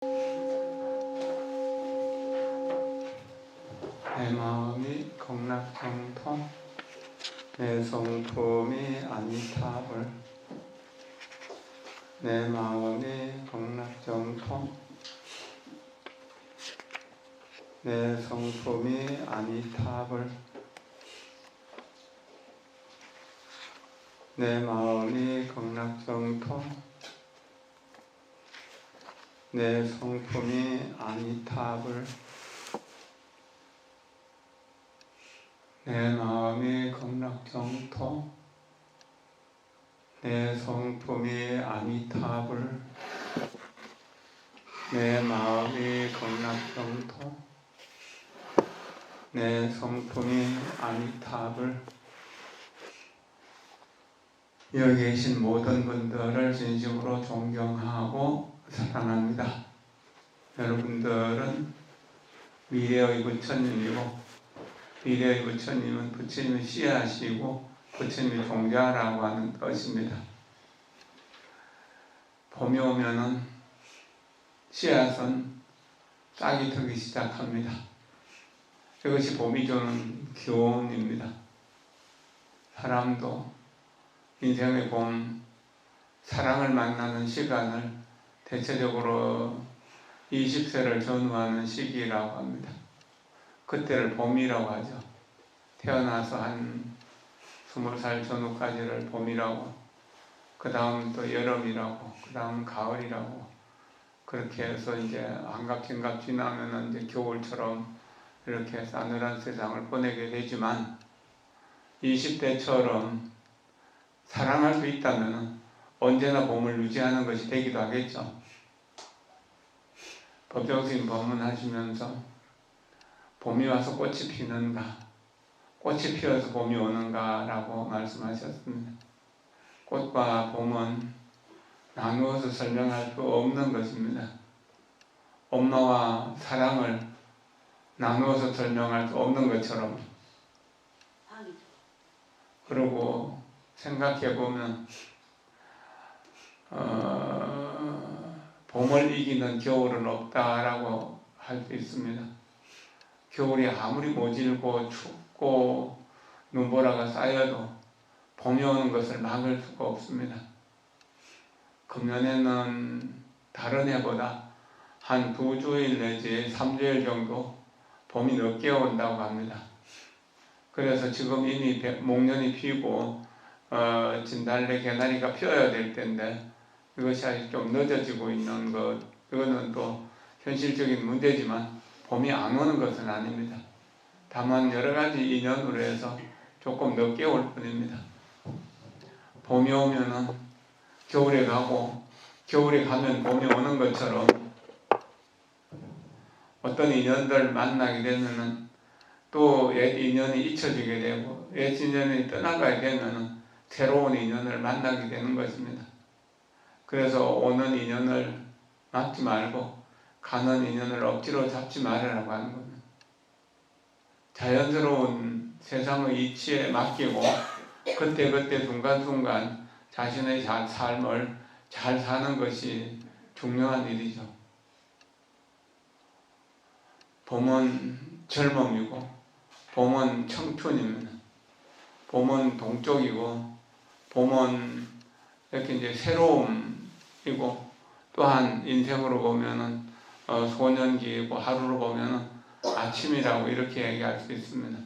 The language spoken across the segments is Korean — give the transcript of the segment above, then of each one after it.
내 마음이 극락정통 내 성품이 아니타불. 내 마음이 극락정통 내 성품이 아니타불. 내 마음이 극락정통 내 성품이 아니타불. 내 마음이 극락정통 내 성품이 아니타불. 내 마음이 극락정통 내 성품이 아니타불. 여기 계신 모든 분들을 진심으로 존경하고 사랑합니다. 여러분들은 미래의 부처님이고, 미래의 부처님은 부처님의 씨앗이고 부처님의 종자라고 하는 뜻입니다. 봄이 오면은 씨앗은 싹이 트기 시작합니다. 이것이 봄이 주는 기운입니다. 사람도 인생의 봄, 사랑을 만나는 시간을 대체적으로 20세를 전후하는 시기라고 합니다. 그때를 봄이라고 하죠. 태어나서 한 20살 전후까지를 봄이라고, 그 다음 또 여름이라고, 그 다음 가을이라고, 그렇게 해서 이제 한갑진갑 지나면 이제 겨울처럼 이렇게 싸늘한 세상을 보내게 되지만, 20대처럼 사랑할 수 있다면 언제나 봄을 유지하는 것이 되기도 하겠죠. 법정스님 법문하시면서 봄이 와서 꽃이 피는가, 꽃이 피어서 봄이 오는가 라고 말씀하셨습니다. 꽃과 봄은 나누어서 설명할 수 없는 것입니다. 엄마와 사랑을 나누어서 설명할 수 없는 것처럼, 그리고 생각해보면 봄을 이기는 겨울은 없다라고 할 수 있습니다. 겨울이 아무리 모질고 춥고 눈보라가 쌓여도 봄이 오는 것을 막을 수가 없습니다. 금년에는 다른 해보다 한 2주일 내지 3주일 정도 봄이 늦게 온다고 합니다. 그래서 지금 이미 목련이 피고 진달래, 개나리가 피어야 될 텐데 이것이 아직 좀 늦어지고 있는 것, 이거는 또 현실적인 문제지만 봄이 안 오는 것은 아닙니다. 다만 여러 가지 인연으로 해서 조금 늦게 올 뿐입니다. 봄이 오면은 겨울에 가고, 겨울에 가면 봄이 오는 것처럼 어떤 인연들 만나게 되면은 또 옛 인연이 잊혀지게 되고, 옛 인연이 떠나가게 되면은 새로운 인연을 만나게 되는 것입니다. 그래서 오는 인연을 막지 말고 가는 인연을 억지로 잡지 말으라고 하는 겁니다. 자연스러운 세상의 이치에 맡기고 그때그때 순간순간 자신의 삶을 잘 사는 것이 중요한 일이죠. 봄은 젊음이고, 봄은 청춘입니다. 봄은 동쪽이고, 봄은 이렇게 이제 새로움이고, 또한 인생으로 보면은 소년기이고, 하루로 보면은 아침이라고 이렇게 얘기할 수 있습니다.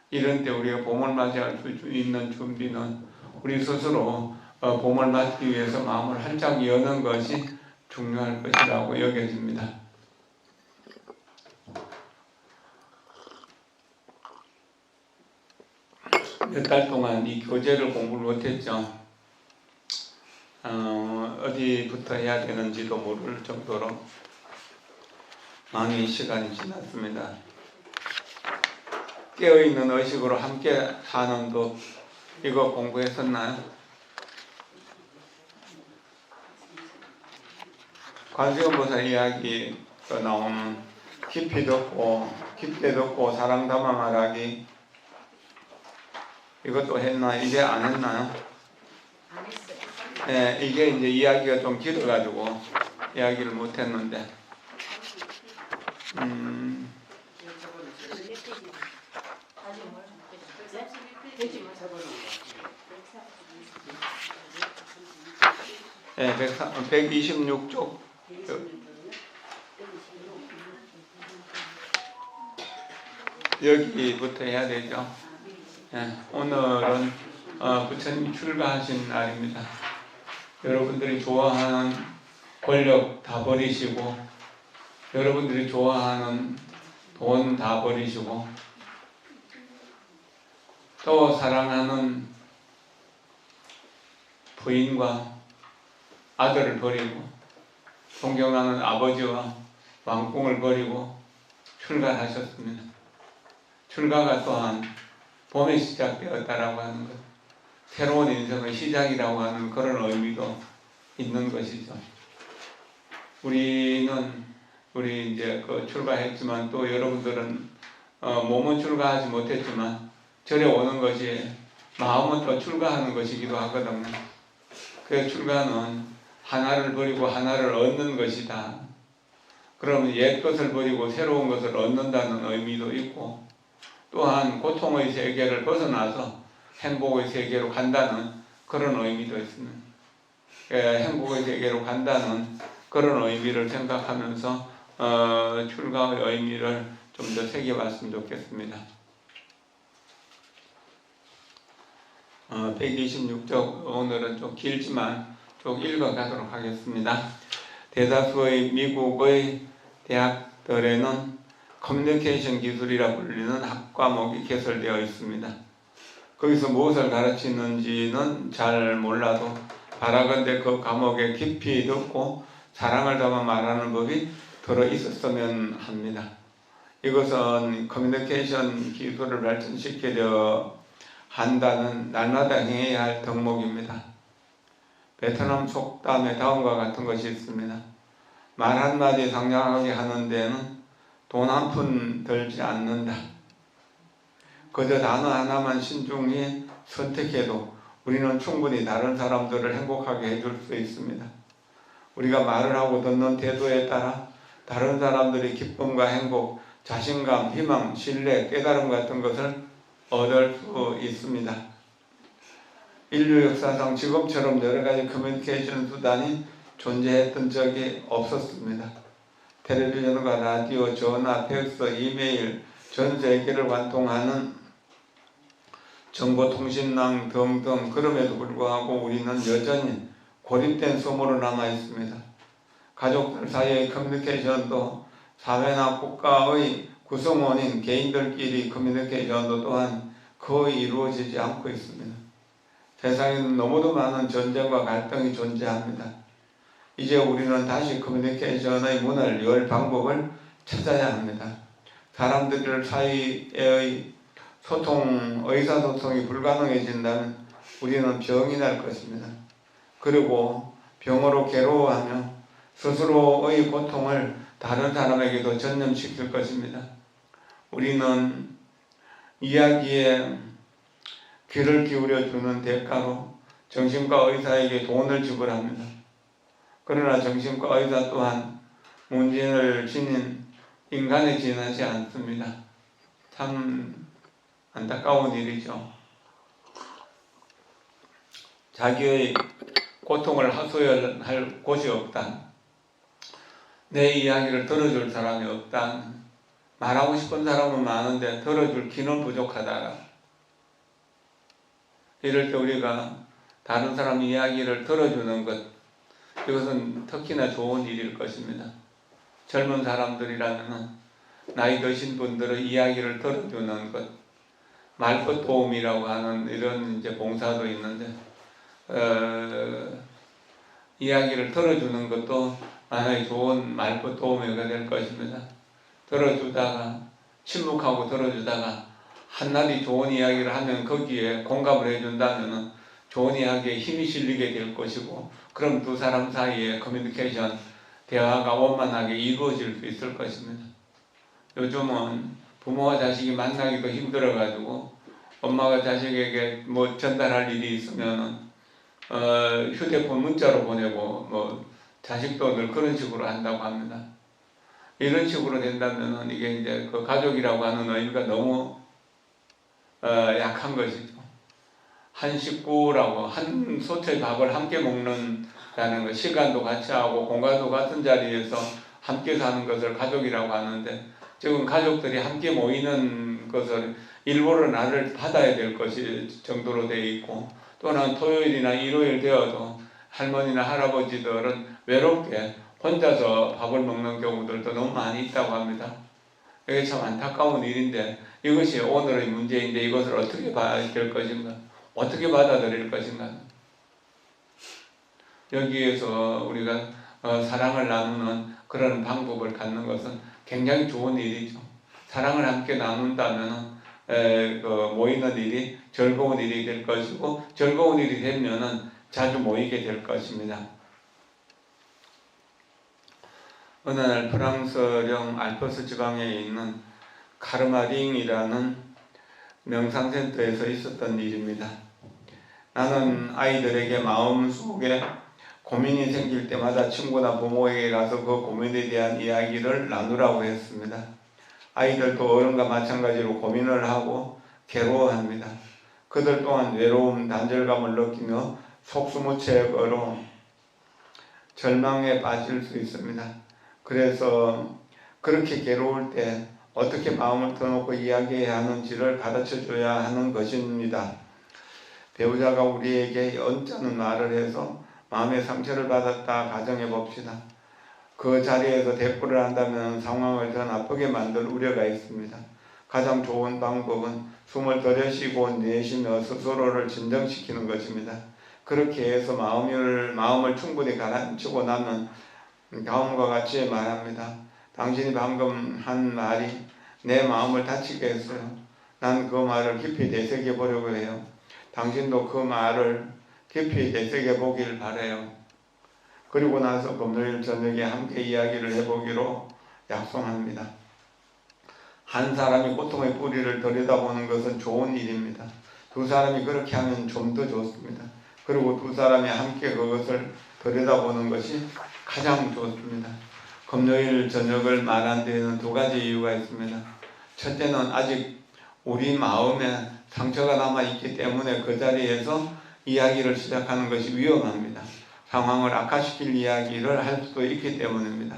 이런 때 우리가 봄을 맞이할 수 있는 준비는 우리 스스로 봄을 맞기 위해서 마음을 활짝 여는 것이 중요할 것이라고 여겨집니다. 몇 달 동안 이 교재를 공부를 못했죠. 어디부터 해야 되는지도 모를 정도로 많이 시간이 지났습니다. 깨어있는 의식으로 함께 사는 법, 이거 공부했었나요? 관세음보살 이야기 나오는 깊이 듣고 깊게 듣고 사랑 담아 말하기, 이것도 했나요? 이제 안 했나요? 안 했어요. 네, 이게 이제 이야기가 좀 길어가지고 이야기를 못 했는데, 네, 126쪽. 여기부터 해야 되죠. 네, 오늘은 부처님 출가하신 날입니다. 여러분들이 좋아하는 권력 다 버리시고, 여러분들이 좋아하는 돈 다 버리시고, 또 사랑하는 부인과 아들을 버리고, 존경하는 아버지와 왕궁을 버리고 출가하셨습니다. 출가가 또한 봄에 시작되었다라고 하는 것, 새로운 인생의 시작이라고 하는 그런 의미도 있는 것이죠. 우리는 이제 출가했지만, 또 여러분들은 몸은 출가하지 못했지만 절에 오는 것이 마음은 또 출가하는 것이기도 하거든요. 그 출가는 하나를 버리고 하나를 얻는 것이다. 그러면 옛 것을 버리고 새로운 것을 얻는다는 의미도 있고, 또한 고통의 세계를 벗어나서 행복의 세계로 간다는 그런 의미도 있습니다. 행복의 세계로 간다는 그런 의미를 생각하면서 출가의 의미를 좀 더 새겨봤으면 좋겠습니다. 126쪽, 오늘은 좀 길지만 좀 읽어가도록 하겠습니다. 대다수의 미국의 대학들에는 커뮤니케이션 기술이라 불리는 학과목이 개설되어 있습니다. 거기서 무엇을 가르치는지는 잘 몰라도 바라건대 그 과목에 깊이 듣고 사랑을 담아 말하는 법이 들어있었으면 합니다. 이것은 커뮤니케이션 기술을 발전시키려 한다는 날마다 행해야 할 덕목입니다. 베트남 속담에 다음과 같은 것이 있습니다. 말 한마디 상냥하게 하는 데는 돈 한 푼 들지 않는다. 그저 단어 하나만 신중히 선택해도 우리는 충분히 다른 사람들을 행복하게 해줄 수 있습니다. 우리가 말을 하고 듣는 태도에 따라 다른 사람들이 기쁨과 행복, 자신감, 희망, 신뢰, 깨달음 같은 것을 얻을 수 있습니다. 인류 역사상 지금처럼 여러 가지 커뮤니케이션 수단이 존재했던 적이 없었습니다. 텔레비전과 라디오, 전화, 팩스, 이메일, 전 세계를 관통하는 정보통신망 등등, 그럼에도 불구하고 우리는 여전히 고립된 섬으로 남아 있습니다. 가족들 사이의 커뮤니케이션도, 사회나 국가의 구성원인 개인들끼리 커뮤니케이션도 또한 거의 이루어지지 않고 있습니다. 세상에는 너무도 많은 전쟁과 갈등이 존재합니다. 이제 우리는 다시 커뮤니케이션의 문을 열 방법을 찾아야 합니다. 사람들 사이의 소통, 의사소통이 불가능해진다면 우리는 병이 날 것입니다. 그리고 병으로 괴로워하며 스스로의 고통을 다른 사람에게도 전염시킬 것입니다. 우리는 이야기에 귀를 기울여주는 대가로 정신과 의사에게 돈을 지불합니다. 그러나 정신과 의사 또한 문제를 지닌 인간에 지나지 않습니다. 참 안타까운 일이죠. 자기의 고통을 하소연할 곳이 없다. 내 이야기를 들어줄 사람이 없다. 말하고 싶은 사람은 많은데 들어줄 기는 부족하다. 이럴 때 우리가 다른 사람 이야기를 들어주는 것, 이것은 특히나 좋은 일일 것입니다. 젊은 사람들이라면 나이 드신 분들의 이야기를 들어주는 것, 말벗 도움이라고 하는 이런 이제 봉사도 있는데, 이야기를 들어주는 것도 하나의 좋은 말벗 도우미가 될 것입니다. 들어주다가, 침묵하고 들어주다가 한마디 좋은 이야기를 하면 거기에 공감을 해준다면 좋은 이야기에 힘이 실리게 될 것이고, 그럼 두 사람 사이에 커뮤니케이션, 대화가 원만하게 이루어질 수 있을 것입니다. 요즘은 부모와 자식이 만나기도 힘들어가지고 엄마가 자식에게 뭐 전달할 일이 있으면 휴대폰 문자로 보내고, 뭐 자식도 늘 그런 식으로 한다고 합니다. 이런 식으로 된다면은 이게 이제 그 가족이라고 하는 의미가 너무 약한 것이죠. 한 식구라고 한 소처의 밥을 함께 먹는다는 것, 시간도 같이 하고 공간도 같은 자리에서 함께 사는 것을 가족이라고 하는데, 지금 가족들이 함께 모이는 것을 일부러 나를 받아야 될 것이 정도로 되어 있고, 또는 토요일이나 일요일 되어도 할머니나 할아버지들은 외롭게 혼자서 밥을 먹는 경우들도 너무 많이 있다고 합니다. 이게 참 안타까운 일인데, 이것이 오늘의 문제인데 이것을 어떻게 봐야 될 것인가, 어떻게 받아들일 것인가. 여기에서 우리가 사랑을 나누는 그런 방법을 갖는 것은 굉장히 좋은 일이죠. 사랑을 함께 나눈다면 모이는 일이 즐거운 일이 될 것이고, 즐거운 일이 되면은 자주 모이게 될 것입니다. 어느 날 프랑스령 알프스 지방에 있는 카르마링이라는 명상센터에서 있었던 일입니다. 나는 아이들에게 마음속에 고민이 생길 때마다 친구나 부모에게 가서 그 고민에 대한 이야기를 나누라고 했습니다. 아이들도 어른과 마찬가지로 고민을 하고 괴로워합니다. 그들 또한 외로움, 단절감을 느끼며 속수무책으로 절망에 빠질 수 있습니다. 그래서 그렇게 괴로울 때 어떻게 마음을 터놓고 이야기해야 하는지를 가르쳐줘야 하는 것입니다. 배우자가 우리에게 언짢은 말을 해서 마음의 상처를 받았다 가정해 봅시다. 그 자리에서 대꾸를 한다면 상황을 더 나쁘게 만들 우려가 있습니다. 가장 좋은 방법은 숨을 들이쉬고 내쉬며 스스로를 진정시키는 것입니다. 그렇게 해서 마음을 충분히 가라앉히고 나면 다음과 같이 말합니다. 당신이 방금 한 말이 내 마음을 다치게 했어요. 난 그 말을 깊이 되새겨 보려고 해요. 당신도 그 말을 깊이 되새겨 보길 바라요. 그리고 나서 금요일 저녁에 함께 이야기를 해보기로 약속합니다. 한 사람이 고통의 뿌리를 들여다보는 것은 좋은 일입니다. 두 사람이 그렇게 하면 좀 더 좋습니다. 그리고 두 사람이 함께 그것을 들여다보는 것이 가장 좋습니다. 금요일 저녁을 말한 데에는 두 가지 이유가 있습니다. 첫째는 아직 우리 마음에 상처가 남아있기 때문에 그 자리에서 이야기를 시작하는 것이 위험합니다. 상황을 악화시킬 이야기를 할 수도 있기 때문입니다.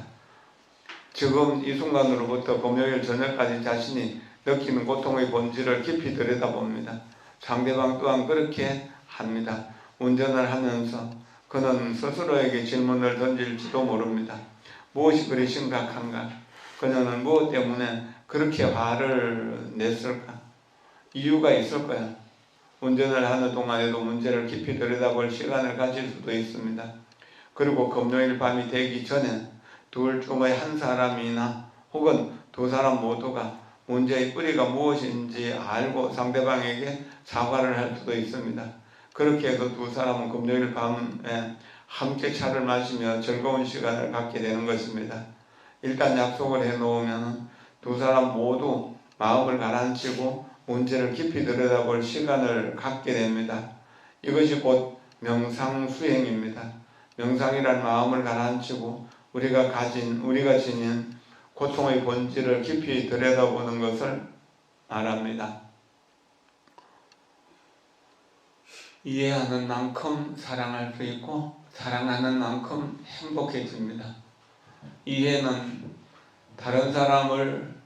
지금 이 순간으로부터 금요일 저녁까지 자신이 느끼는 고통의 본질을 깊이 들여다봅니다. 상대방 또한 그렇게 합니다. 운전을 하면서 그는 스스로에게 질문을 던질지도 모릅니다. 무엇이 그리 심각한가? 그녀는 무엇 때문에 그렇게 화를 냈을까? 이유가 있을 거야. 운전을 하는 동안에도 문제를 깊이 들여다볼 시간을 가질 수도 있습니다. 그리고 금요일 밤이 되기 전에 둘 중의 한 사람이나 혹은 두 사람 모두가 문제의 뿌리가 무엇인지 알고 상대방에게 사과를 할 수도 있습니다. 그렇게 해서 두 사람은 금요일 밤에 함께 차를 마시며 즐거운 시간을 갖게 되는 것입니다. 일단 약속을 해놓으면 두 사람 모두 마음을 가라앉히고 문제를 깊이 들여다볼 시간을 갖게 됩니다. 이것이 곧 명상수행입니다. 명상이란 마음을 가라앉히고 우리가 지닌 고통의 본질을 깊이 들여다보는 것을 말합니다. 이해하는 만큼 사랑할 수 있고 사랑하는 만큼 행복해집니다. 이해는 다른 사람을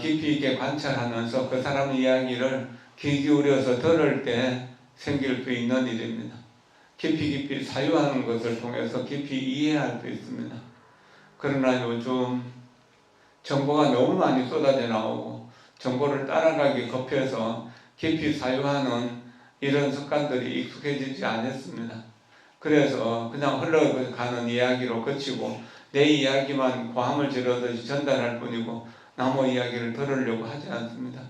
깊이 있게 관찰하면서 그 사람 이야기를 귀 기울여서 들을 때 생길 수 있는 일입니다. 깊이 사유하는 것을 통해서 깊이 이해할 수 있습니다. 그러나 요즘 정보가 너무 많이 쏟아져 나오고 정보를 따라가기 급해서 깊이 사유하는 이런 습관들이 익숙해지지 않았습니다. 그래서 그냥 흘러가는 이야기로 그치고 내 이야기만 고함을 지르듯이 전달할 뿐이고 남의 이야기를 들으려고 하지 않습니다.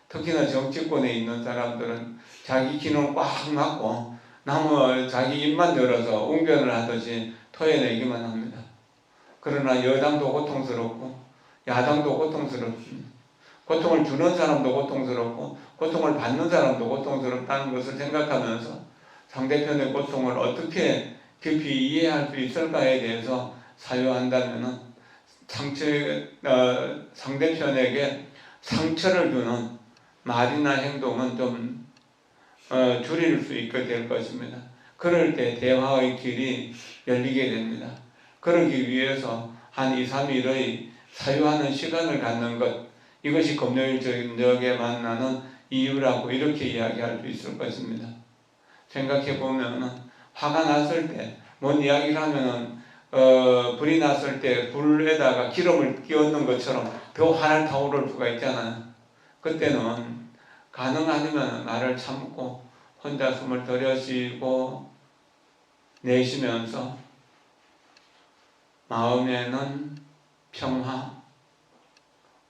특히나 정치권에 있는 사람들은 자기 기능 꽉 막고 남의 자기 입만 열어서 웅변을 하듯이 토해내기만 합니다. 그러나 여당도 고통스럽고 야당도 고통스럽습니다. 고통을 주는 사람도 고통스럽고 고통을 받는 사람도 고통스럽다는 것을 생각하면서 상대편의 고통을 어떻게 깊이 이해할 수 있을까에 대해서 사유한다면 상대편에게 상처를 주는 말이나 행동은 좀 줄일 수 있게 될 것입니다. 그럴 때 대화의 길이 열리게 됩니다. 그러기 위해서 한 2, 3일의 사유하는 시간을 갖는 것, 이것이 금요일 저녁에 만나는 이유라고 이렇게 이야기할 수 있을 것입니다. 생각해 보면 화가 났을 때, 뭔 이야기를 하면은 불이 났을 때 불에다가 기름을 끼얹는 것처럼 더 화를 타오를 수가 있잖아요. 그때는 가능하면 말을 참고 혼자 숨을 들여쉬고 내쉬면서 마음에는 평화,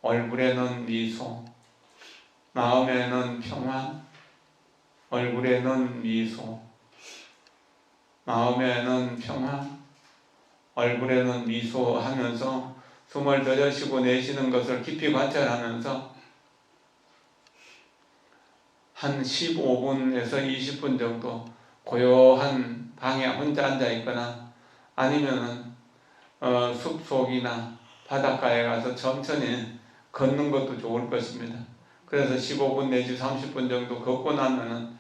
얼굴에는 미소, 마음에는 평화, 얼굴에는 미소, 마음에는 평화, 얼굴에는 미소 하면서 숨을 들여쉬고 내쉬는 것을 깊이 관찰하면서 한 15분에서 20분 정도 고요한 방에 혼자 앉아 있거나 아니면은 숲속이나 바닷가에 가서 천천히 걷는 것도 좋을 것입니다. 그래서 15분 내지 30분 정도 걷고 나면은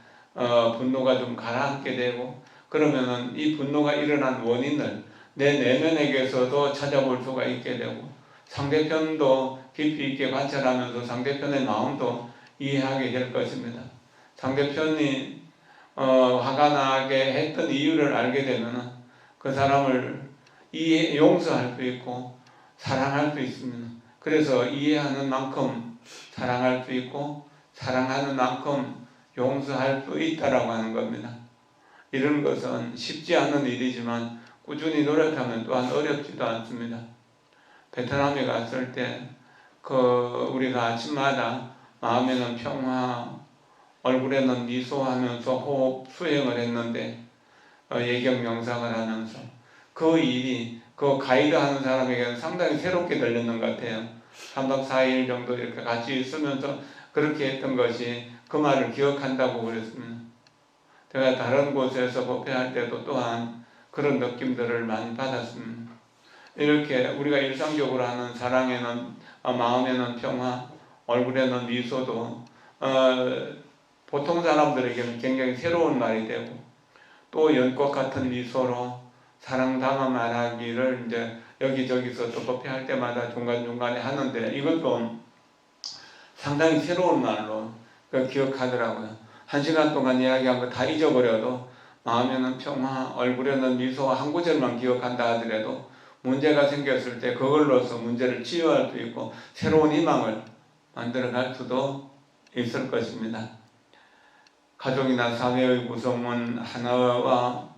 분노가 좀 가라앉게 되고, 그러면은 이 분노가 일어난 원인을 내 내면에게서도 찾아볼 수가 있게 되고, 상대편도 깊이 있게 관찰하면서 상대편의 마음도 이해하게 될 것입니다. 상대편이 화가 나게 했던 이유를 알게 되면은 그 사람을 용서할 수 있고 사랑할 수 있습니다. 그래서 이해하는 만큼 사랑할 수 있고 사랑하는 만큼 용서할 수 있다라고 하는 겁니다. 이런 것은 쉽지 않은 일이지만 꾸준히 노력하면 또한 어렵지도 않습니다. 베트남에 갔을 때 우리가 아침마다 마음에는 평화, 얼굴에는 미소하면서 호흡 수행을 했는데 예경 명상을 하면서 그 일이 그 가이드 하는 사람에게는 상당히 새롭게 들렸는 것 같아요. 3박 4일 정도 이렇게 같이 있으면서 그렇게 했던 것이 그 말을 기억한다고 그랬습니다. 제가 다른 곳에서 법회할 때도 또한 그런 느낌들을 많이 받았습니다. 이렇게 우리가 일상적으로 하는 사랑에는 마음에는 평화, 얼굴에는 미소도 보통 사람들에게는 굉장히 새로운 말이 되고, 또 연꽃 같은 미소로 사랑 담아 말하기를 이제 여기저기서 또 법회할 때마다 중간중간에 하는데, 이것도 상당히 새로운 말로 기억하더라고요. 1시간 동안 이야기한 거 다 잊어버려도 마음에는 평화, 얼굴에는 미소 한 구절만 기억한다 하더라도 문제가 생겼을 때 그걸로서 문제를 치유할 수 있고 새로운 희망을 만들어갈 수도 있을 것입니다. 가족이나 사회의 구성원 하나와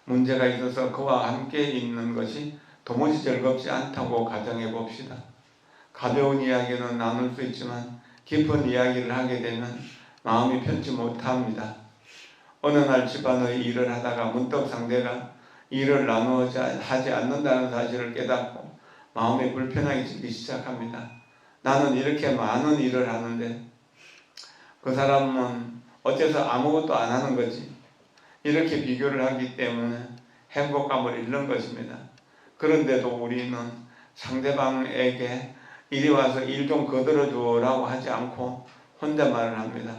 문제가 있어서 그와 함께 있는 것이 도무지 즐겁지 않다고 가정해 봅시다. 가벼운 이야기는 나눌 수 있지만 깊은 이야기를 하게 되면 마음이 편치 못합니다. 어느 날 집안의 일을 하다가 문득 상대가 일을 나누어지 하지 않는다는 사실을 깨닫고 마음이 불편해지기 시작합니다. 나는 이렇게 많은 일을 하는데 그 사람은 어째서 아무것도 안 하는 거지? 이렇게 비교를 하기 때문에 행복감을 잃는 것입니다. 그런데도 우리는 상대방에게 이리 와서 일 좀 거들어 주라고 하지 않고 혼자 말을 합니다.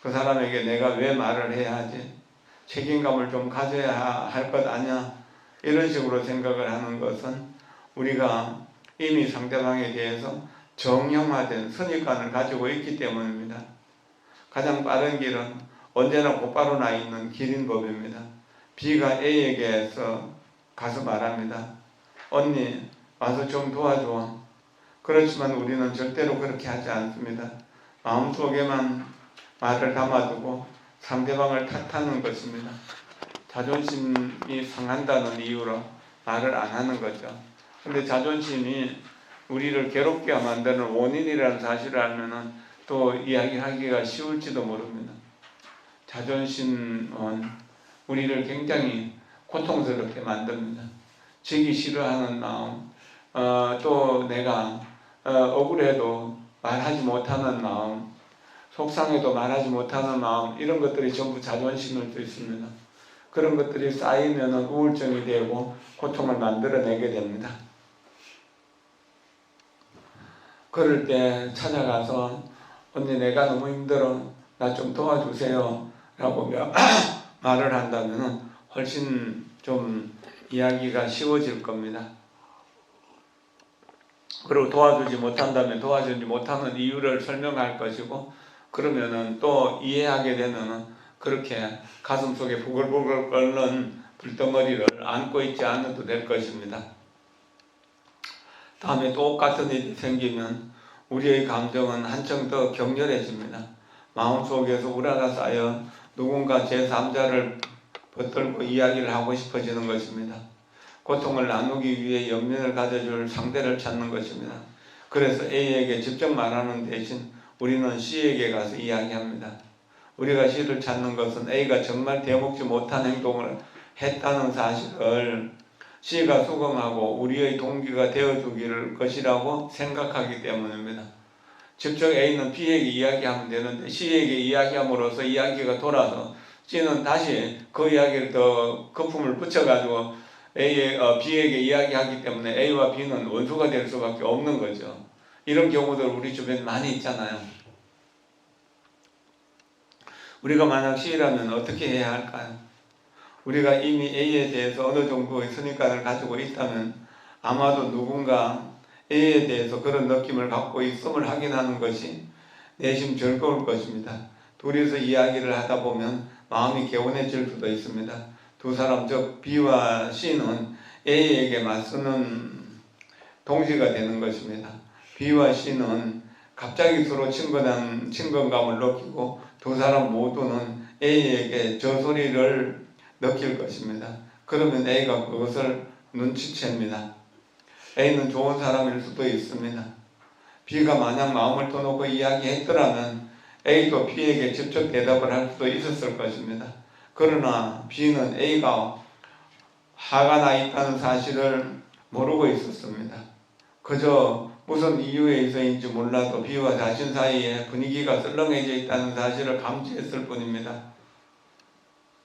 그 사람에게 내가 왜 말을 해야 하지? 책임감을 좀 가져야 할 것 아니야? 이런 식으로 생각을 하는 것은 우리가 이미 상대방에 대해서 정형화된 선입관을 가지고 있기 때문입니다. 가장 빠른 길은 언제나 곧바로 나 있는 길인 법입니다. B가 A에게서 가서 말합니다. 언니, 와서 좀 도와줘. 그렇지만 우리는 절대로 그렇게 하지 않습니다. 마음속에만 말을 담아두고 상대방을 탓하는 것입니다. 자존심이 상한다는 이유로 말을 안 하는 거죠. 근데 자존심이 우리를 괴롭게 만드는 원인이라는 사실을 알면은 또 이야기하기가 쉬울지도 모릅니다. 자존심은 우리를 굉장히 고통스럽게 만듭니다. 지기 싫어하는 마음, 또 내가 억울해도 말하지 못하는 마음, 속상해도 말하지 못하는 마음, 이런 것들이 전부 자존심일 수 있습니다. 그런 것들이 쌓이면 우울증이 되고 고통을 만들어내게 됩니다. 그럴 때 찾아가서 언니 내가 너무 힘들어 나 좀 도와주세요 라고 말을 한다면 훨씬 좀 이야기가 쉬워질 겁니다. 그리고 도와주지 못한다면 도와주지 못하는 이유를 설명할 것이고, 그러면은 또 이해하게 되면은 그렇게 가슴속에 부글부글 끓는 불덩어리를 안고 있지 않아도 될 것입니다. 다음에 똑같은 일이 생기면 우리의 감정은 한층 더 격렬해집니다. 마음속에서 우라가 쌓여 누군가 제3자를 붙들고 이야기를 하고 싶어지는 것입니다. 고통을 나누기 위해 연민을 가져줄 상대를 찾는 것입니다. 그래서 A에게 직접 말하는 대신 우리는 C에게 가서 이야기합니다. 우리가 C를 찾는 것은 A가 정말 대먹지 못한 행동을 했다는 사실을 C가 수긍하고 우리의 동기가 되어주길 것이라고 생각하기 때문입니다. 직접 A는 B에게 이야기하면 되는데 C에게 이야기함으로써 이야기가 돌아서 C는 다시 그 이야기를 더 거품을 붙여가지고 B에게 이야기하기 때문에 A와 B는 원수가 될 수밖에 없는 거죠. 이런 경우들 우리 주변에 많이 있잖아요. 우리가 만약 C라면 어떻게 해야 할까요? 우리가 이미 A에 대해서 어느 정도의 선입관을 가지고 있다면 아마도 누군가 A에 대해서 그런 느낌을 갖고 있음을 확인하는 것이 내심 즐거울 것입니다. 둘이서 이야기를 하다 보면 마음이 개운해질 수도 있습니다. 두 사람 즉 B와 C는 A에게 맞서는 동지가 되는 것입니다. B와 C는 갑자기 서로 친근감을 느끼고 두 사람 모두는 A에게 저소리를 느낄 것입니다. 그러면 A가 그것을 눈치챕니다. A는 좋은 사람일 수도 있습니다. B가 만약 마음을 터놓고 이야기했더라면 A도 B에게 직접 대답을 할 수도 있었을 것입니다. 그러나 B는 A가 화가 나 있다는 사실을 모르고 있었습니다. 그저 무슨 이유에 있어인지 몰라도 B와 자신 사이에 분위기가 썰렁해져 있다는 사실을 감지했을 뿐입니다.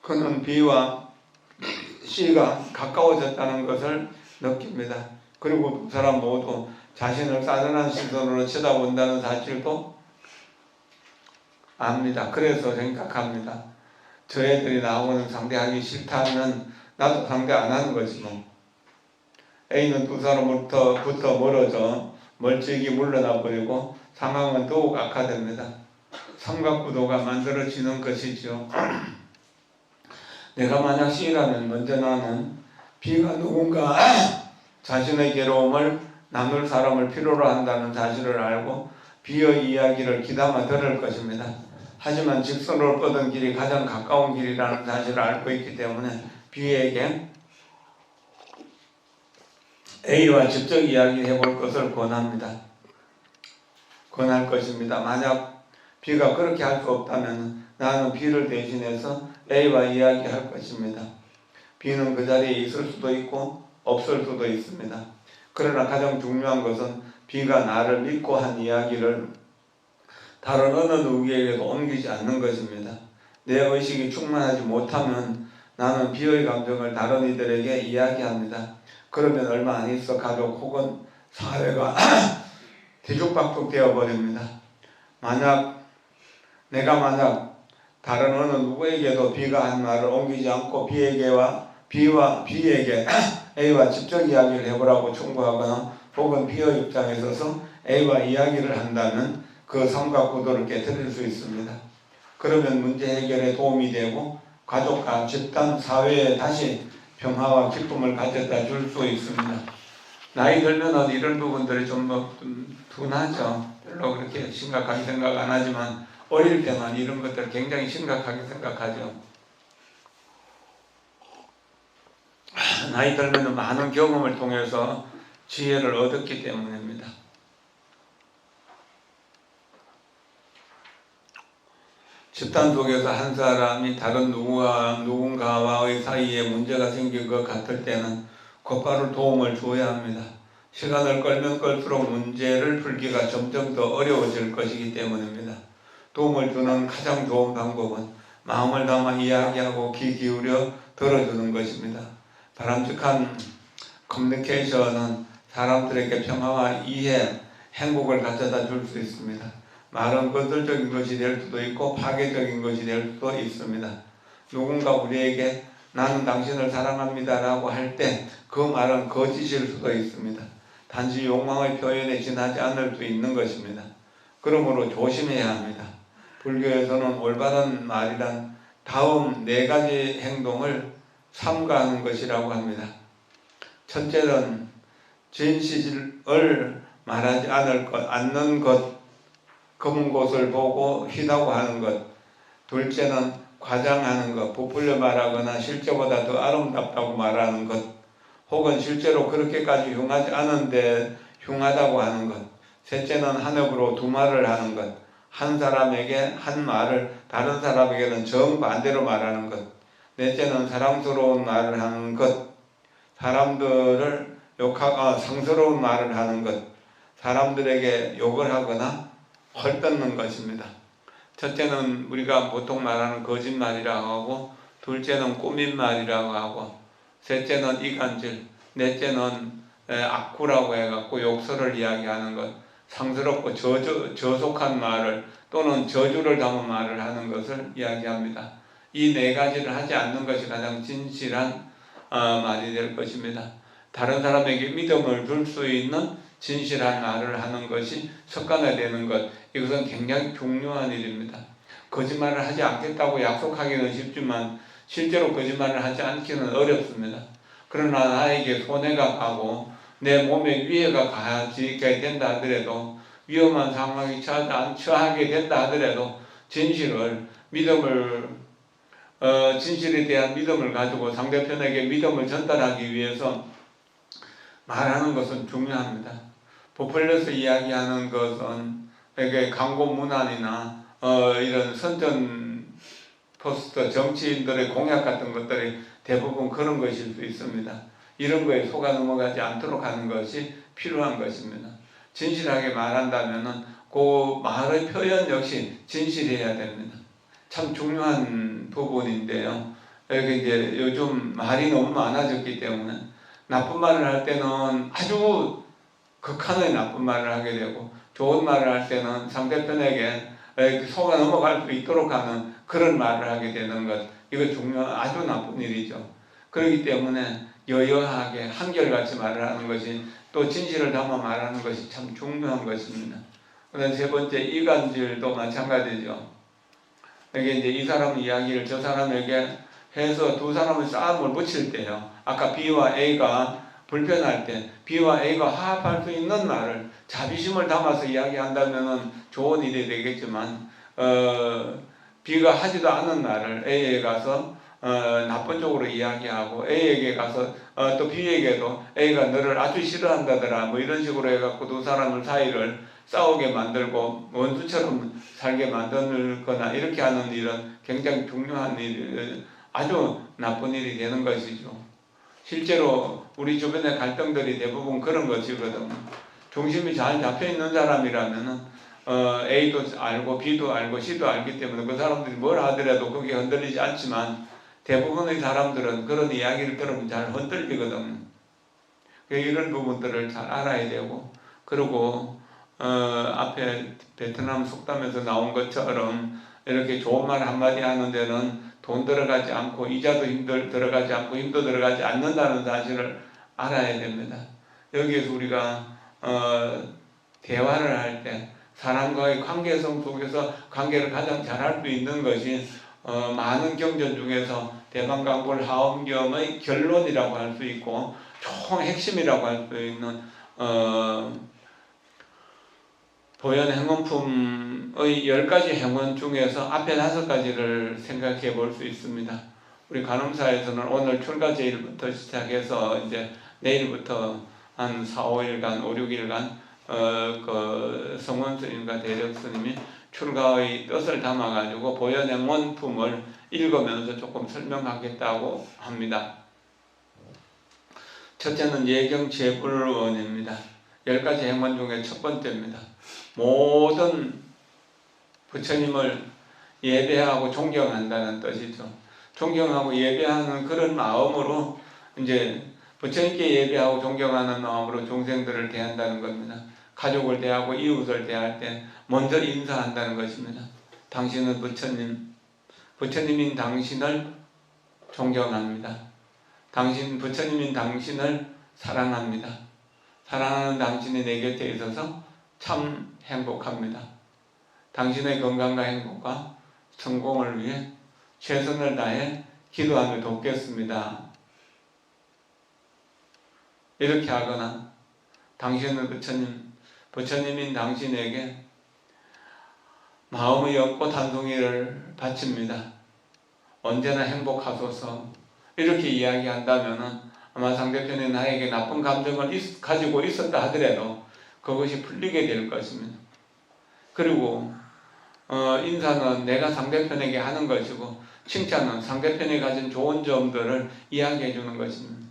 그는 B와 C가 가까워졌다는 것을 느낍니다. 그리고 두 사람 모두 자신을 싸늘한 시선으로 쳐다본다는 사실도 압니다. 그래서 생각합니다. 저 애들이 나하고는 상대하기 싫다면 나도 상대 안 하는 거지 뭐. A는 두 사람부터 멀어져 멀찍이 물러나 버리고 상황은 더욱 악화됩니다. 삼각구도가 만들어지는 것이죠. 내가 만약 C라면 먼저 나는 B가 누군가 자신의 괴로움을 나눌 사람을 필요로 한다는 사실을 알고 B의 이야기를 귀담아 들을 것입니다. 하지만 직선으로 뻗은 길이 가장 가까운 길이라는 사실을 알고 있기 때문에 B에게 A와 직접 이야기해 볼 것을 권할 것입니다. 만약 B가 그렇게 할 수 없다면 나는 B를 대신해서 A와 이야기할 것입니다. B는 그 자리에 있을 수도 있고 없을 수도 있습니다. 그러나 가장 중요한 것은 B가 나를 믿고 한 이야기를 다른 어느 누구에게도 옮기지 않는 것입니다. 내 의식이 충만하지 못하면 나는 B의 감정을 다른 이들에게 이야기합니다. 그러면 얼마 안 있어 가족 혹은 사회가 뒤죽박죽 되어버립니다. 내가 다른 어느 누구에게도 B가 한 말을 옮기지 않고 B에게 A와 직접 이야기를 해보라고 충고하거나 혹은 B의 입장에 서서 A와 이야기를 한다면 그 삼각구도를 깨뜨릴 수 있습니다. 그러면 문제 해결에 도움이 되고 가족과 집단, 사회에 다시 평화와 기쁨을 가져다 줄 수 있습니다. 나이 들면 이런 부분들이 좀 둔하죠. 별로 그렇게 심각하게 생각 안 하지만 어릴 때만 이런 것들을 굉장히 심각하게 생각하죠. 나이 들면 많은 경험을 통해서 지혜를 얻었기 때문입니다. 집단 속에서 한 사람이 다른 누군가와의 사이에 문제가 생길 것 같을 때는 곧바로 도움을 줘야 합니다. 시간을 끌면 끌수록 문제를 풀기가 점점 더 어려워질 것이기 때문입니다. 도움을 주는 가장 좋은 방법은 마음을 담아 이야기하고 귀 기울여 들어주는 것입니다. 바람직한 커뮤니케이션은 사람들에게 평화와 이해, 행복을 가져다 줄 수 있습니다. 말은 건설적인 것이 될 수도 있고 파괴적인 것이 될 수도 있습니다. 누군가 우리에게 나는 당신을 사랑합니다 라고 할 때 그 말은 거짓일 수도 있습니다. 단지 욕망의 표현에 지나지 않을 수 있는 것입니다. 그러므로 조심해야 합니다. 불교에서는 올바른 말이란 다음 4가지 행동을 삼가하는 것이라고 합니다. 첫째는 진실을 말하지 않는 것, 검은 곳을 보고 희다고 하는 것. 둘째는 과장하는 것, 부풀려 말하거나 실제보다 더 아름답다고 말하는 것, 혹은 실제로 그렇게까지 흉하지 않은데 흉하다고 하는 것. 셋째는 한업으로 2말을 하는 것, 한 사람에게 한 말을 다른 사람에게는 정반대로 말하는 것. 넷째는 사랑스러운 말을 하는 것, 사람들을 상스러운 말을 하는 것, 사람들에게 욕을 하거나 헐뜯는 것입니다. 첫째는 우리가 보통 말하는 거짓말이라고 하고, 둘째는 꾸민 말이라고 하고, 셋째는 이간질, 넷째는 악구라고 해갖고 욕설을 이야기하는 것, 상스럽고 저속한 말을 또는 저주를 담은 말을 하는 것을 이야기합니다. 이 4가지를 하지 않는 것이 가장 진실한 말이 될 것입니다. 다른 사람에게 믿음을 줄 수 있는 진실한 말을 하는 것이 습관화되는 것, 이것은 굉장히 중요한 일입니다. 거짓말을 하지 않겠다고 약속하기는 쉽지만 실제로 거짓말을 하지 않기는 어렵습니다. 그러나 나에게 손해가 가고 내 몸에 위해가 가지게 된다 하더라도, 위험한 상황에 처하게 된다 하더라도 진실에 대한 믿음을 가지고 상대편에게 믿음을 전달하기 위해서 말하는 것은 중요합니다. 부풀려서 이야기하는 것은 이게 광고 문안이나 이런 선전 포스터, 정치인들의 공약 같은 것들이 대부분 그런 것일 수 있습니다. 이런 거에 속아 넘어가지 않도록 하는 것이 필요한 것입니다. 진실하게 말한다면은 그 말의 표현 역시 진실해야 됩니다. 참 중요한 부분인데요. 여기 이제 요즘 말이 너무 많아졌기 때문에 나쁜 말을 할 때는 아주 극한의 나쁜 말을 하게 되고, 좋은 말을 할 때는 상대편에게 속아 넘어갈 수 있도록 하는 그런 말을 하게 되는 것, 이거 아주 나쁜 일이죠. 그렇기 때문에 여여하게 한결같이 말을 하는 것이, 또 진실을 담아 말하는 것이 참 중요한 것입니다. 그다음 3번째, 이간질도 마찬가지죠. 이게 이제 이 사람 이야기를 저 사람에게 해서 두 사람의 싸움을 붙일 때요, 아까 B와 A가 불편할 때 B와 A가 화합할 수 있는 말을 자비심을 담아서 이야기한다면 좋은 일이 되겠지만, B가 하지도 않은 말을 A에 가서 나쁜 쪽으로 이야기하고, A에게 가서 또 B에게도 A가 너를 아주 싫어한다더라 뭐 이런 식으로 해갖고 두 사람을 사이를 싸우게 만들고 원수처럼 살게 만들거나 이렇게 하는 일은 굉장히 중요한 일, 아주 나쁜 일이 되는 것이죠. 실제로 우리 주변의 갈등들이 대부분 그런 것이거든요. 중심이 잘 잡혀있는 사람이라면 A도 알고 B도 알고 C도 알기 때문에 그 사람들이 뭘 하더라도 그게 흔들리지 않지만, 대부분의 사람들은 그런 이야기를 들으면 잘 흔들리거든요. 이런 부분들을 잘 알아야 되고, 그리고 앞에 베트남 속담에서 나온 것처럼 이렇게 좋은 말 한마디 하는 데는 돈 들어가지 않고 이자도 들어가지 않고 힘도 들어가지 않는다는 사실을 알아야 됩니다. 여기에서 우리가 대화를 할 때 사람과의 관계성 속에서 관계를 가장 잘할 수 있는 것이 많은 경전 중에서 대방강불 하엄경의 결론이라고 할 수 있고 총 핵심이라고 할 수 있는 보현 행원품의 10가지 행원 중에서 앞에 5가지를 생각해 볼 수 있습니다. 우리 간음사에서는 오늘 출가제일부터 시작해서 이제 내일부터 한 4, 5일간, 5, 6일간 그 성원 스님과 대력 스님이 출가의 뜻을 담아가지고 보현 행원품을 읽으면서 조금 설명하겠다고 합니다. 첫째는 예경제불원입니다. 10가지 행원 중에 첫 번째입니다. 모든 부처님을 예배하고 존경한다는 뜻이죠. 존경하고 예배하는 그런 마음으로 이제 부처님께 예배하고 존경하는 마음으로 중생들을 대한다는 겁니다. 가족을 대하고 이웃을 대할 때 먼저 인사한다는 것입니다. 당신은 부처님인 당신을 존경합니다. 부처님인 당신을 사랑합니다. 사랑하는 당신이 내 곁에 있어서 참 행복합니다. 당신의 건강과 행복과 성공을 위해 최선을 다해 기도하며 돕겠습니다. 이렇게 하거나 당신은 부처님인 당신에게 마음의 연꽃 한 송이를 바칩니다. 언제나 행복하소서. 이렇게 이야기한다면 아마 상대편이 나에게 나쁜 감정을 가지고 있었다 하더라도 그것이 풀리게 될 것입니다. 그리고 인사는 내가 상대편에게 하는 것이고 칭찬은 상대편이 가진 좋은 점들을 이야기해 주는 것입니다.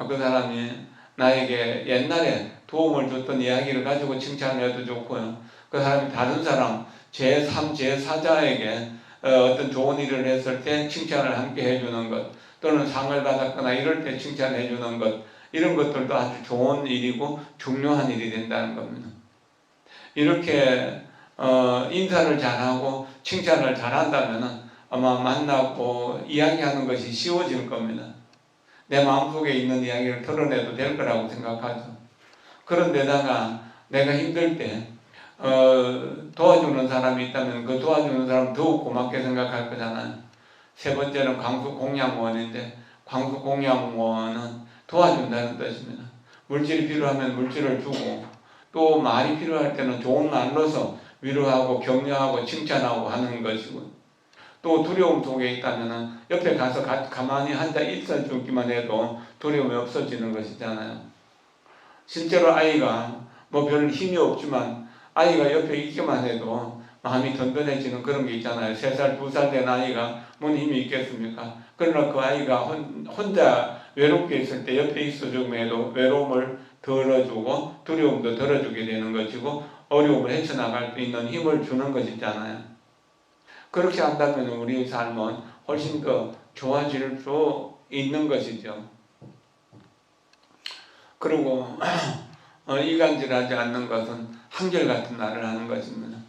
그 사람이 나에게 옛날에 도움을 줬던 이야기를 가지고 칭찬을 해도 좋고요. 그 사람이 다른 사람 제3, 제4자에게 어떤 좋은 일을 했을 때 칭찬을 함께 해주는 것, 또는 상을 받았거나 이럴 때 칭찬해 주는 것, 이런 것들도 아주 좋은 일이고 중요한 일이 된다는 겁니다. 이렇게 인사를 잘하고 칭찬을 잘한다면 아마 만나고 이야기하는 것이 쉬워질 겁니다. 내 마음속에 있는 이야기를 털어내도 될 거라고 생각하죠. 그런데다가 내가 힘들 때 도와주는 사람이 있다면 그 도와주는 사람 더욱 고맙게 생각할 거잖아요. 세 번째는 광수공양원인데, 광수공양원은 도와준다는 뜻입니다. 물질이 필요하면 물질을 주고, 또 말이 필요할 때는 좋은 말로서 위로하고 격려하고 칭찬하고 하는 것이고, 또 두려움 속에 있다면 옆에 가서 가만히 앉아 있어 주기만 해도 두려움이 없어지는 것이잖아요. 실제로 아이가 별 힘이 없지만 아이가 옆에 있기만 해도 마음이 든든해지는 그런 게 있잖아요. 3살, 2살 된 아이가 뭔 힘이 있겠습니까? 그러나 그 아이가 혼자 외롭게 있을 때 옆에 있어주면 해도 외로움을 덜어주고 두려움도 덜어주게 되는 것이고 어려움을 헤쳐나갈 수 있는 힘을 주는 것이잖아요. 그렇게 한다면 우리 삶은 훨씬 더 좋아질 수 있는 것이죠. 그리고 이간질하지 않는 것은 한결같은 말을 하는 것입니다.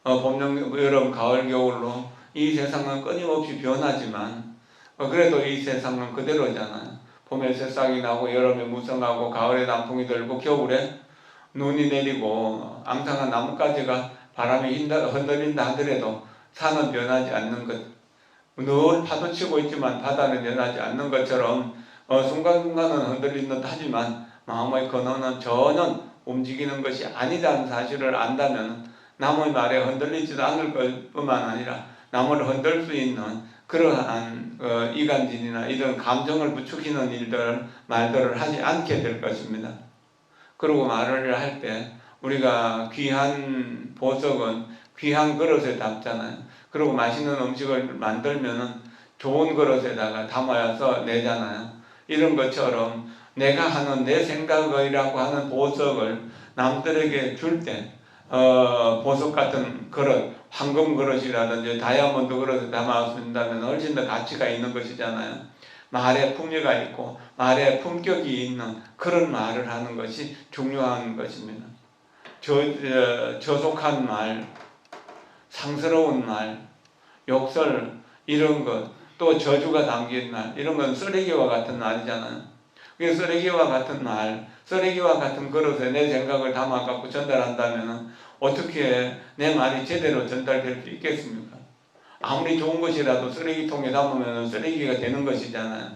봄, 여름, 가을, 겨울로 이 세상은 끊임없이 변하지만 그래도 이 세상은 그대로잖아요. 봄에 새싹이 나고 여름에 무성하고 가을에 단풍이 들고 겨울에 눈이 내리고 앙상한 나뭇가지가 바람에 흔들린다 하더라도 산은 변하지 않는 것, 늘 파도치고 있지만 바다는 변하지 않는 것처럼 순간순간은 흔들린 듯 하지만 마음의 근원은 전혀 움직이는 것이 아니라는 사실을 안다면 남의 말에 흔들리지도 않을 것뿐만 아니라 남을 흔들 수 있는 그러한 이간질이나 이런 감정을 부추기는 말들을 하지 않게 될 것입니다. 그리고 말을 할 때 우리가 귀한 보석은 귀한 그릇에 담잖아요. 그리고 맛있는 음식을 만들면은 좋은 그릇에다가 담아서 내잖아요. 이런 것처럼 내가 하는 내 생각이라고 하는 보석을 남들에게 줄 때 보석 같은 그릇, 황금 그릇이라든지 다이아몬드 그릇에 담아준다면 훨씬 더 가치가 있는 것이잖아요. 말에 풍요가 있고 말에 품격이 있는 그런 말을 하는 것이 중요한 것입니다. 저속한 말, 상스러운 말, 욕설 이런 것, 또 저주가 담긴 말, 이런 건 쓰레기와 같은 말이잖아요. 그 쓰레기와 같은 말, 쓰레기와 같은 그릇에 내 생각을 담아갖고 전달한다면 어떻게 내 말이 제대로 전달될 수 있겠습니까? 아무리 좋은 것이라도 쓰레기통에 담으면 쓰레기가 되는 것이잖아요.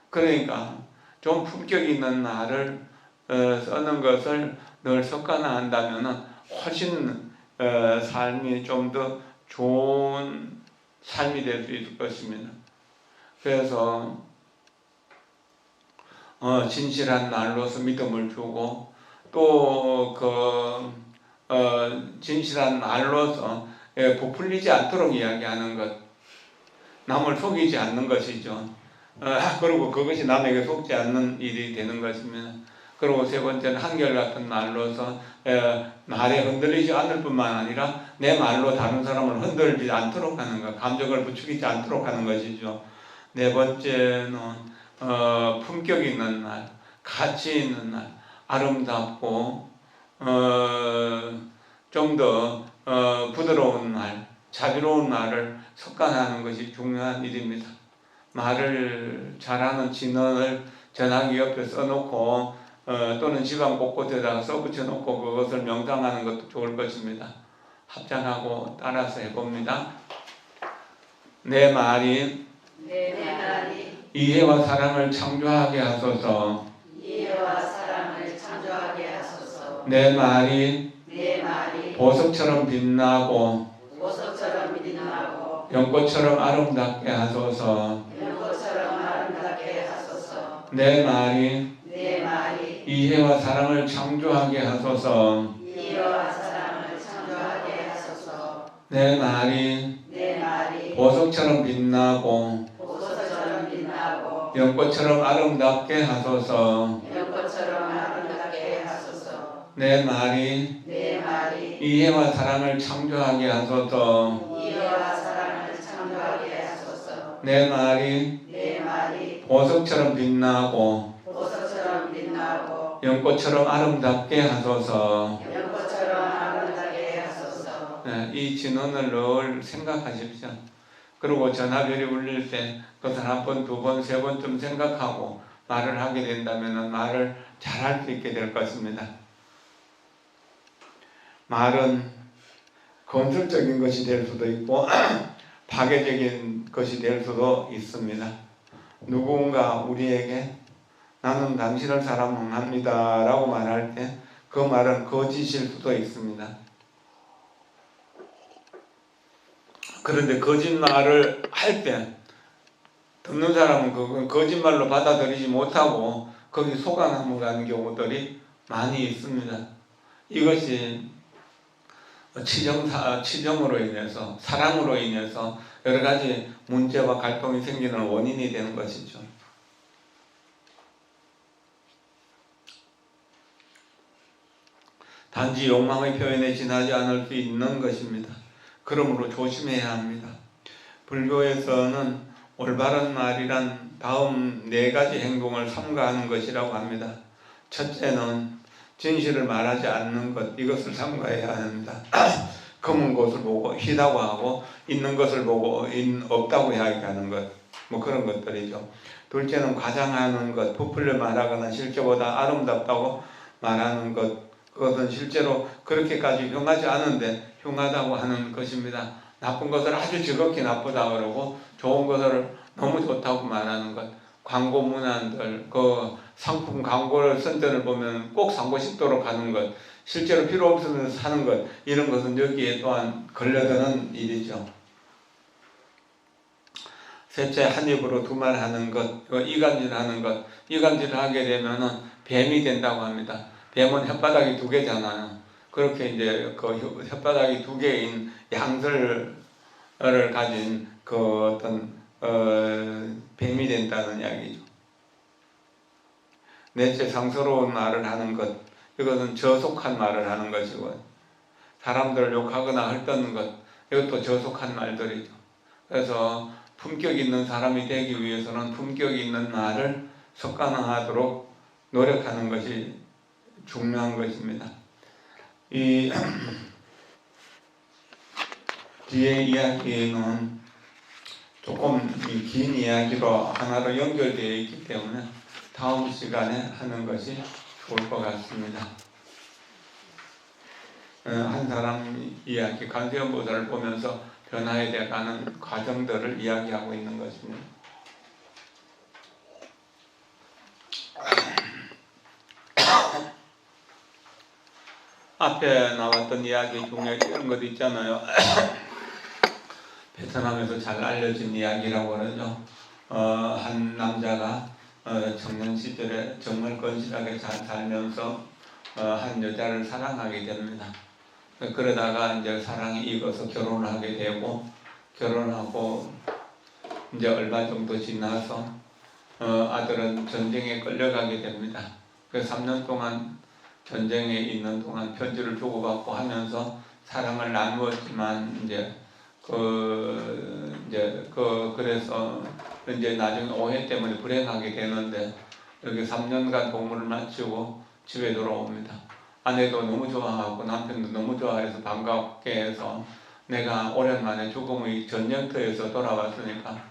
그러니까 좀 품격 있는 말을 쓰는 것을 늘 습관화한다면 훨씬 삶이 좀 더 좋은 삶이 될 수 있을 것입니다. 그래서 진실한 말로서 믿음을 주고 또 진실한 말로서 부풀리지 않도록 이야기하는 것, 남을 속이지 않는 것이죠. 그리고 그것이 남에게 속지 않는 일이 되는 것입니다. 그리고 세 번째는 한결같은 말로서 말에 흔들리지 않을 뿐만 아니라 내 말로 다른 사람을 흔들지 않도록 하는 것, 감정을 부추기지 않도록 하는 것이죠. 네 번째는 품격 있는 말, 가치 있는 날, 아름답고 좀 더 부드러운 말, 자비로운 말을 습관하는 것이 중요한 일입니다. 말을 잘하는 진언을 전화기 옆에 써놓고 또는 집안 곳곳에다가 써붙여놓고 그것을 명상하는 것도 좋을 것입니다. 합장하고 따라서 해봅니다. 내 말이 이해와 사랑을 창조하게 하소서. 내 말이 보석처럼 빛나고 연꽃처럼 아름답게 하소서. 내 말이 이해와 사랑을 창조하게 하소서. 내 말이 보석처럼 빛나고 연꽃처럼 아름답게 하소서. 내 말이 이해와 사랑을 창조하게 하소서. 내 말이 보석처럼 빛나고 연꽃처럼 아름답게 하소서. 네, 이 진언을 늘 생각하십시오. 그리고 전화벨이 울릴 때 그것을 한 번, 두 번, 세 번쯤 생각하고 말을 하게 된다면 말을 잘할 수 있게 될 것입니다. 말은 건설적인 것이 될 수도 있고 파괴적인 것이 될 수도 있습니다. 누군가 우리에게 나는 당신을 사랑합니다 라고 말할 때 그 말은 거짓일 수도 있습니다. 그런데 거짓말을 할 때 듣는 사람은 그건 거짓말로 받아들이지 못하고 거기 속아 넘어가는 경우들이 많이 있습니다. 이것이 치정으로 인해서, 사랑으로 인해서 여러 가지 문제와 갈등이 생기는 원인이 되는 것이죠. 단지 욕망의 표현에 지나지 않을 수 있는 것입니다. 그러므로 조심해야 합니다. 불교에서는 올바른 말이란 다음 4가지 행동을 삼가하는 것이라고 합니다. 첫째는 진실을 말하지 않는 것, 이것을 삼가해야 합니다. 검은 것을 보고 희다고 하고 있는 것을 보고 없다고 이야기하는 것, 뭐 그런 것들이죠. 둘째는 과장하는 것, 부풀려 말하거나 실제보다 아름답다고 말하는 것, 그것은 실제로 그렇게까지 흉하지 않은데 흉하다고 하는 것입니다. 나쁜 것을 아주 지극히 나쁘다 그러고 좋은 것을 너무 좋다고 말하는 것. 광고 문안들, 그 상품 광고를 쓴 데를 보면 꼭 사고 싶도록 하는 것, 실제로 필요 없으면 사는 것, 이런 것은 여기에 또한 걸려드는 일이죠. 셋째, 한 입으로 두 말 하는 것, 이간질 하는 것. 이간질을 하게 되면은 뱀이 된다고 합니다. 뱀은 혓바닥이 2개잖아요. 그렇게 이제 그 혓바닥이 2개인 양설을 가진 그 어떤 뱀이 된다는 이야기죠. 넷째, 상스러운 말을 하는 것. 이것은 저속한 말을 하는 것이고, 사람들을 욕하거나 헐뜯는 것, 이것도 저속한 말들이죠. 그래서 품격 있는 사람이 되기 위해서는 품격 있는 말을 습관화하도록 노력하는 것이 중요한 것입니다. 이 뒤에 이야기는 조금 긴 이야기로 하나로 연결되어 있기 때문에 다음 시간에 하는 것이 좋을 것 같습니다. 한 사람 이야기, 관세음보살을 보면서 변화해 돼가는 과정들을 이야기하고 있는 것입니다. 앞에 나왔던 이야기 중에 이런 것 있잖아요. 베트남에서 잘 알려진 이야기라고 그러죠. 한 남자가 청년 시절에 정말 건실하게 잘 살면서 한 여자를 사랑하게 됩니다. 그러다가 이제 사랑이 익어서 결혼을 하게 되고, 결혼하고 이제 얼마 정도 지나서 아들은 전쟁에 끌려가게 됩니다. 그 3년 동안 전쟁에 있는 동안 편지를 주고받고 하면서 사랑을 나누었지만 그래서 이제 나중에 오해 때문에 불행하게 되는데, 여기 3년간 공무를 마치고 집에 돌아옵니다. 아내도 너무 좋아하고 남편도 너무 좋아해서 반갑게 해서 내가 오랜만에 죽음의 전쟁터에서 돌아왔으니까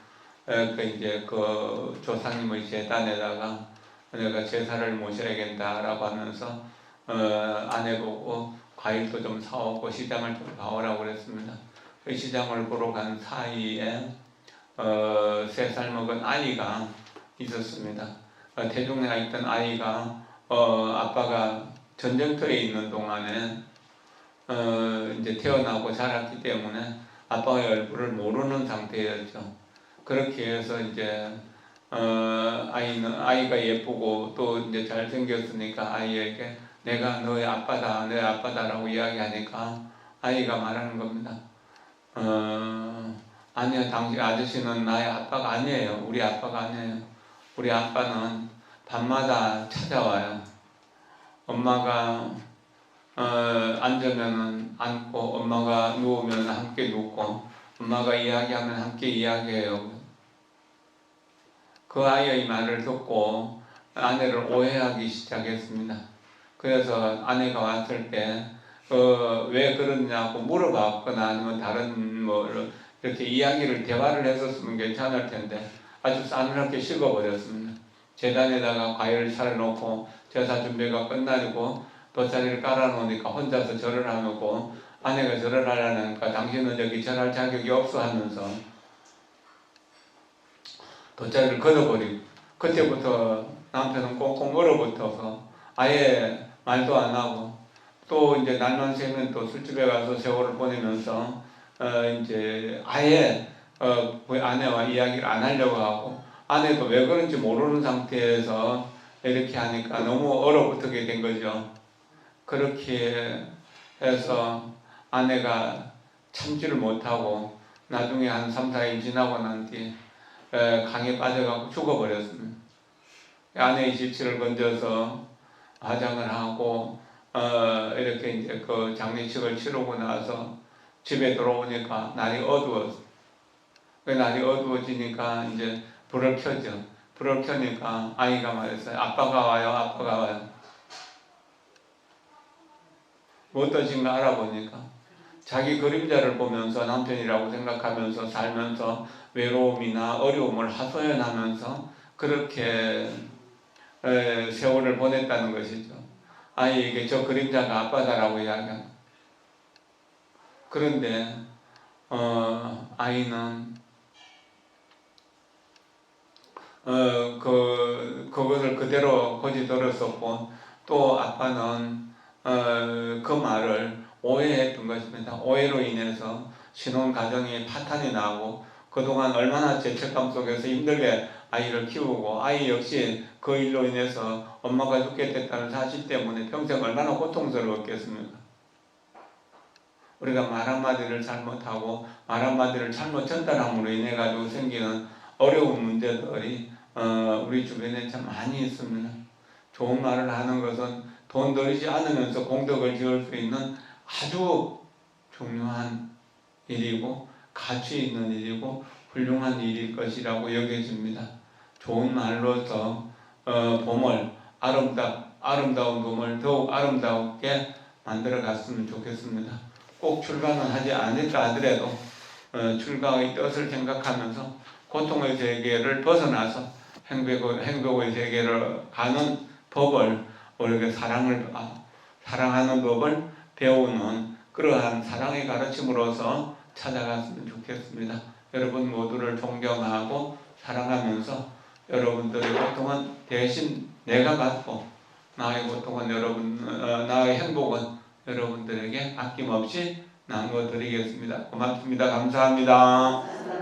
이제 그 조상님의 제단에다가 내가 제사를 모셔야겠다라고 하면서 아내 보고 과일도 좀 사오고 시장을 좀 가오라고 그랬습니다. 그 시장을 보러 간 사이에 3살 먹은 아이가 있었습니다. 태중내가 있던 아이가 아빠가 전쟁터에 있는 동안에 이제 태어나고 자랐기 때문에 아빠의 얼굴을 모르는 상태였죠. 그렇게 해서 이제 아이가 예쁘고 또 이제 잘생겼으니까 아이에게 내가 너의 아빠다, 너의 아빠다라고 이야기하니까 아이가 말하는 겁니다. 아니요, 당신 아저씨는 나의 아빠가 아니에요. 우리 아빠가 아니에요. 우리 아빠는 밤마다 찾아와요. 엄마가 앉으면 앉고, 엄마가 누우면 함께 눕고, 엄마가 이야기하면 함께 이야기해요. 그 아이의 말을 듣고 아내를 오해하기 시작했습니다. 그래서 아내가 왔을 때 왜 그러냐고 물어봤거나 아니면 다른 뭐 이렇게 이야기를 대화를 했었으면 괜찮을 텐데 아주 싸늘하게 식어버렸습니다. 제단에다가 과일을 차려놓고 제사 준비가 끝나고 돗자리를 깔아놓으니까 혼자서 절을 하고 아내가 절을 하려니까 당신은 여기 절할 자격이 없어 하면서 돗자리를 걷어버리고 그때부터 남편은 꽁꽁 얼어붙어서 아예 말도 안 하고 또 이제 날만 새면 또 술집에 가서 세월을 보내면서 이제 아예 그 아내와 이야기를 안 하려고 하고 아내도 왜 그런지 모르는 상태에서 이렇게 하니까 너무 얼어붙게 된 거죠. 그렇게 해서 아내가 참지를 못하고 나중에 한 3, 4일 지나고 난 뒤에 강에 빠져가고 죽어버렸습니다. 아내의 지치를 건져서 화장을 하고 이렇게 이제 그 장례식을 치르고 나서 집에 들어오니까 날이 어두웠어. 그 날이 어두워지니까 이제 불을 켜죠. 불을 켜니까 아이가 말했어요. 아빠가 와요, 아빠가 와요. 뭐 어떠신가 알아보니까 자기 그림자를 보면서 남편이라고 생각하면서 살면서 외로움이나 어려움을 하소연하면서 그렇게 세월을 보냈다는 것이죠. 아이에게 저 그림자가 아빠다라고 이야기합니다. 그런데 아이는 그것을 그대로 거짓들었었고 또 아빠는 그 말을 오해했던 것입니다. 오해로 인해서 신혼 가정이 파탄이 나고 그동안 얼마나 죄책감 속에서 힘들게 아이를 키우고 아이 역시 그 일로 인해서 엄마가 죽게 됐다는 사실 때문에 평생 얼마나 고통스러웠겠습니까? 우리가 말 한마디를 잘못하고 말 한마디를 잘못 전달함으로 인해 가지고 생기는 어려운 문제들이 우리 주변에 참 많이 있습니다. 좋은 말을 하는 것은 돈 들이지 않으면서 공덕을 지을 수 있는 아주 중요한 일이고 가치 있는 일이고 훌륭한 일일 것이라고 여겨집니다. 좋은 말로서 봄을 아름다운 봄을 더욱 아름답게 만들어 갔으면 좋겠습니다. 꼭 출가는 하지 않을까 하더라도 출가의 뜻을 생각하면서 고통의 세계를 벗어나서 행복의 세계를 가는 법을 우리가 사랑하는 법을 배우는 그러한 사랑의 가르침으로서 찾아갔으면 좋겠습니다. 여러분 모두를 존경하고 사랑하면서 여러분들의 고통은 대신 내가 갖고 나의 고통은 나의 행복은 여러분들에게 아낌없이 나누어 드리겠습니다. 고맙습니다. 감사합니다.